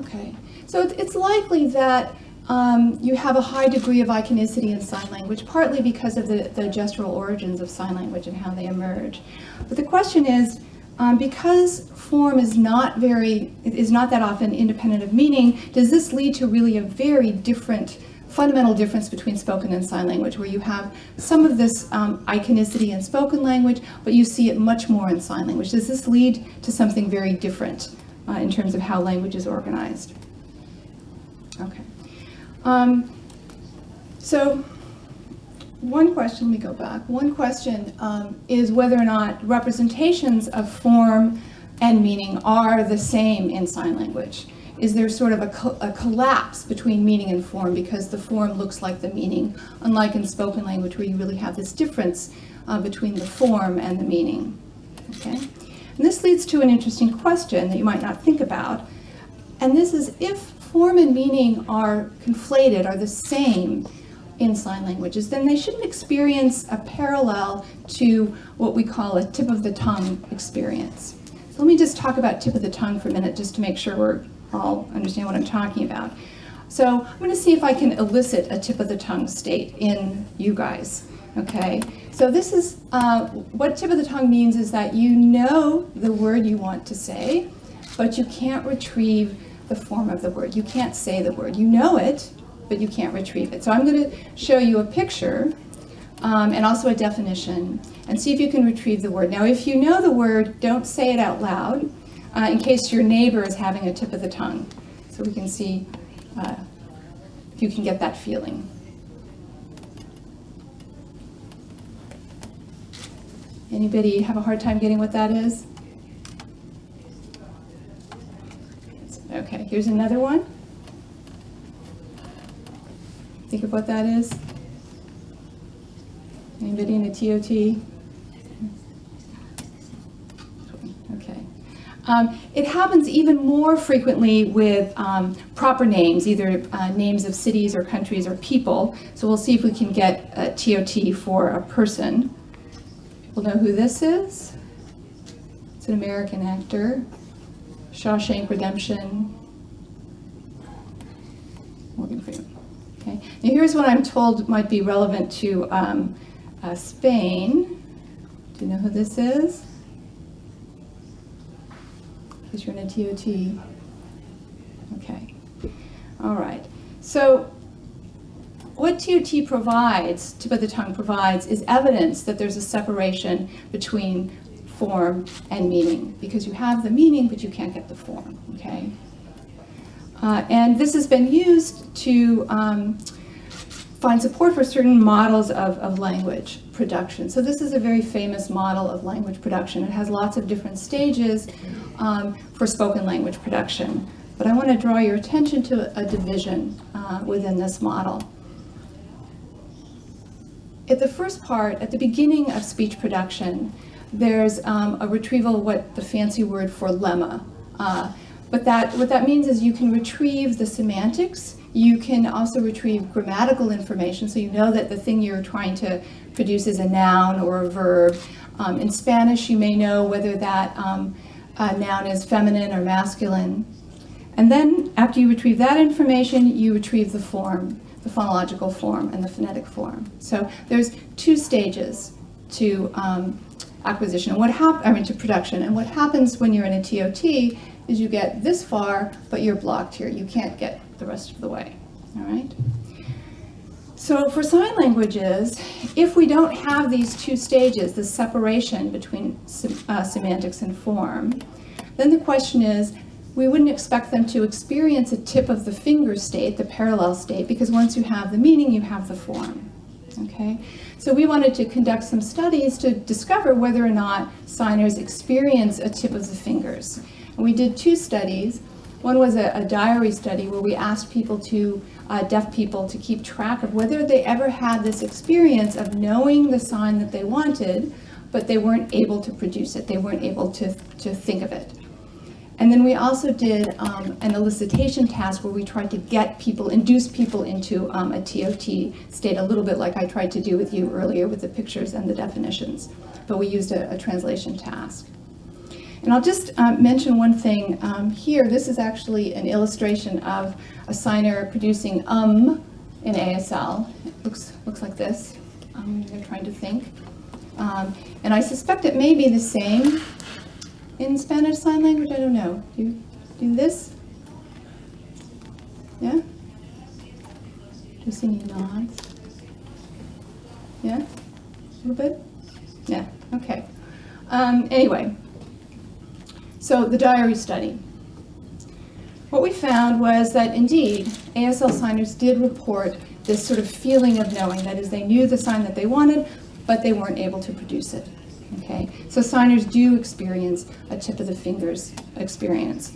Okay, so it's likely that you have a high degree of iconicity in sign language, partly because of the gestural origins of sign language and how they emerge. But the question is, because form is not that often independent of meaning, does this lead to really a very fundamental difference between spoken and sign language, where you have some of this iconicity in spoken language, but you see it much more in sign language? Does this lead to something very different in terms of how language is organized? Okay. So one question, let me go back. One question is whether or not representations of form and meaning are the same in sign language. Is there sort of a collapse between meaning and form because the form looks like the meaning, unlike in spoken language where you really have this difference between the form and the meaning? Okay? And this leads to an interesting question that you might not think about, and this is if form and meaning are conflated, are the same in sign languages, then they shouldn't experience a parallel to what we call a tip of the tongue experience. So let me just talk about tip of the tongue for a minute just to make sure we're all understand what I'm talking about. So I'm going to see if I can elicit a tip of the tongue state in you guys. Okay, so this is what tip of the tongue means is that you know the word you want to say, but you can't retrieve the form of the word. You can't say the word. You know it, but you can't retrieve it. So I'm going to show you a picture and also a definition and see if you can retrieve the word. Now, if you know the word, don't say it out loud in case your neighbor is having a tip of the tongue. So we can see if you can get that feeling. Anybody have a hard time getting what that is? Okay, here's another one. Think of what that is. Anybody in a TOT? Okay. It happens even more frequently with proper names, either names of cities or countries or people. So we'll see if we can get a TOT for a person. People know who this is? It's an American actor. Shawshank Redemption. Morgan Freeman. Okay. Now here's what I'm told might be relevant to Spain. Do you know who this is? Because you're in a TOT. Okay. All right. So what TOT provides, tip of the tongue provides, is evidence that there's a separation between form and meaning, because you have the meaning, but you can't get the form, okay? And this has been used to find support for certain models of language production. So this is a very famous model of language production. It has lots of different stages for spoken language production. But I want to draw your attention to a division within this model. At the first part, at the beginning of speech production, there's a retrieval, what the fancy word for lemma. But what that means is you can retrieve the semantics. You can also retrieve grammatical information, so you know that the thing you're trying to produce is a noun or a verb. In Spanish, you may know whether that noun is feminine or masculine. And then after you retrieve that information, you retrieve the form, the phonological form and the phonetic form. So there's two stages to acquisition, to production. And what happens when you're in a TOT is you get this far, but you're blocked here. You can't get the rest of the way, all right? So for sign languages, if we don't have these two stages, the separation between semantics and form, then the question is, we wouldn't expect them to experience a tip of the finger state, the parallel state, because once you have the meaning, you have the form, okay? So we wanted to conduct some studies to discover whether or not signers experience a tip of the fingers. And we did two studies. One was a diary study where we asked deaf people to keep track of whether they ever had this experience of knowing the sign that they wanted, but they weren't able to produce it. They weren't able to think of it. And then we also did an elicitation task where we tried to induce people into a TOT state, a little bit like I tried to do with you earlier with the pictures and the definitions. But we used a translation task. And I'll just mention one thing here. This is actually an illustration of a signer producing in ASL. It looks like this. They're trying to think. And I suspect it may be the same in Spanish Sign Language. I don't know. Do you do this? Yeah? Do you see any nods? Yeah? A little bit? Yeah, okay. Anyway, so the diary study. What we found was that indeed, ASL signers did report this sort of feeling of knowing. That is, they knew the sign that they wanted, but they weren't able to produce it. Okay? So signers do experience a tip of the fingers experience.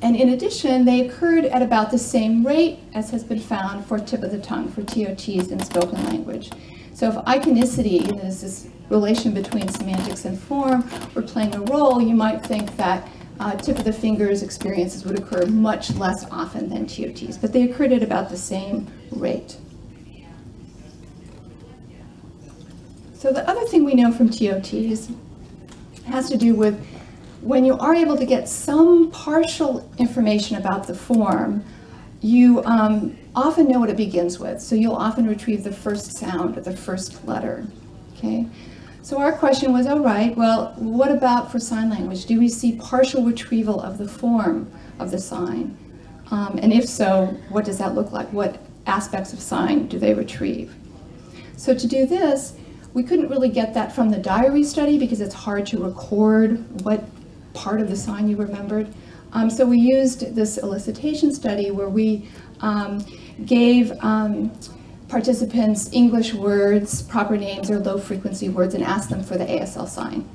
And in addition, they occurred at about the same rate as has been found for tip of the tongue, for TOTs in spoken language. So if iconicity, is this relation between semantics and form, were playing a role, you might think that tip of the fingers experiences would occur much less often than TOTs, but they occurred at about the same rate. So the other thing we know from TOTs has to do with when you are able to get some partial information about the form, you often know what it begins with. So you'll often retrieve the first sound or the first letter. Okay? So our question was, all right, well, what about for sign language? Do we see partial retrieval of the form of the sign? And if so, what does that look like? What aspects of sign do they retrieve? So to do this, we couldn't really get that from the diary study because it's hard to record what part of the sign you remembered. So we used this elicitation study where we gave participants English words, proper names, or low frequency words and asked them for the ASL sign.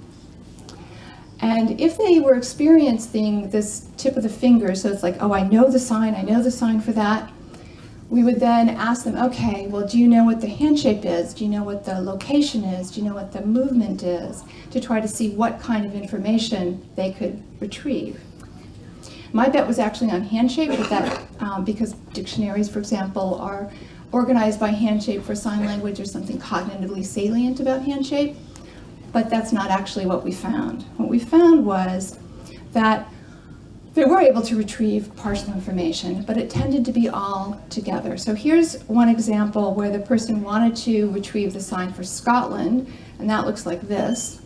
And if they were experiencing this tip of the finger, so it's like, oh, I know the sign for that, we would then ask them, okay, well, do you know what the hand shape is? Do you know what the location is? Do you know what the movement is? To try to see what kind of information they could retrieve. My bet was actually on hand shape, but that, because dictionaries, for example, are organized by hand shape for sign language or something cognitively salient about hand shape, but that's not actually what we found. What we found was that they were able to retrieve partial information, but it tended to be all together. So here's one example where the person wanted to retrieve the sign for Scotland, and that looks like this.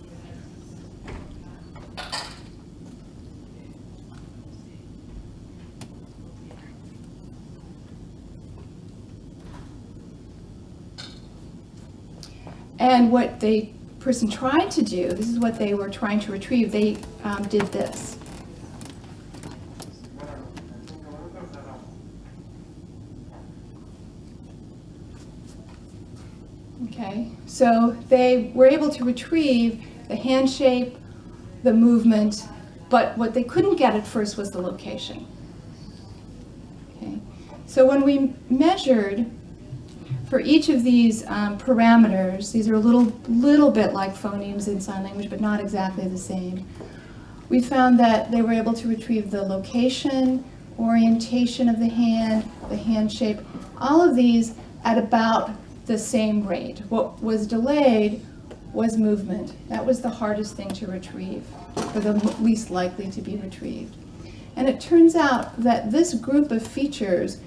And what the person tried to do, this is what they were trying to retrieve, they did this. Okay, so they were able to retrieve the hand shape, the movement, but what they couldn't get at first was the location. Okay, so when we measured for each of these parameters, these are a little bit like phonemes in sign language, but not exactly the same. We found that they were able to retrieve the location, orientation of the hand shape, all of these at about the same rate. What was delayed was movement. That was the hardest thing to retrieve, or the least likely to be retrieved. And it turns out that this group of features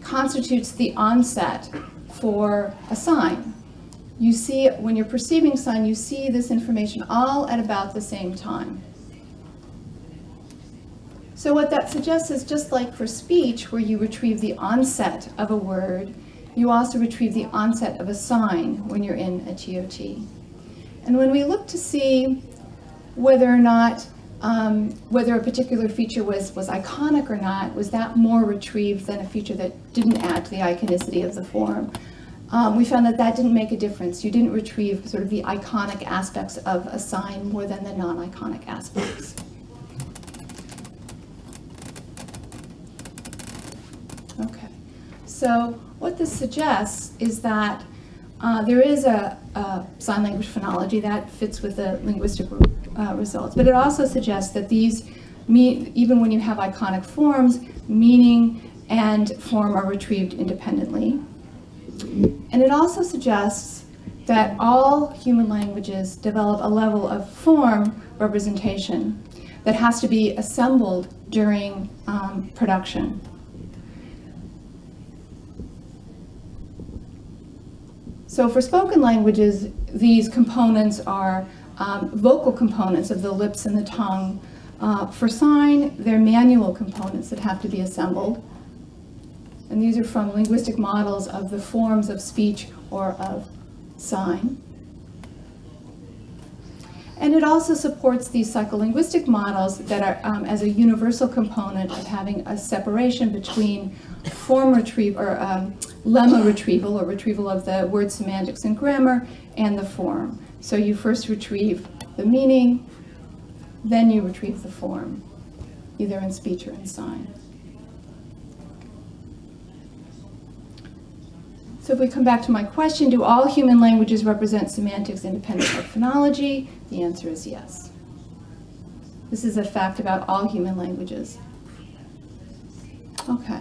constitutes the onset for a sign. You see, when you're perceiving sign, you see this information all at about the same time. So what that suggests is just like for speech, where you retrieve the onset of a word, you also retrieve the onset of a sign when you're in a TOT. And when we look to see whether or not, whether a particular feature was iconic or not, was that more retrieved than a feature that didn't add to the iconicity of the form, we found that that didn't make a difference. You didn't retrieve sort of the iconic aspects of a sign more than the non-iconic aspects. Okay, so what this suggests is that there is a sign language phonology that fits with the linguistic results, but it also suggests that these, even when you have iconic forms, meaning and form are retrieved independently. And it also suggests that all human languages develop a level of form representation that has to be assembled during production. So for spoken languages, these components are vocal components of the lips and the tongue. For sign, they're manual components that have to be assembled. And these are from linguistic models of the forms of speech or of sign. And it also supports these psycholinguistic models that are as a universal component of having a separation between form retrieval or lemma retrieval, or retrieval of the word semantics and grammar, and the form. So you first retrieve the meaning, then you retrieve the form, either in speech or in sign. So if we come back to my question, do all human languages represent semantics independent of phonology? The answer is yes. This is a fact about all human languages. Okay.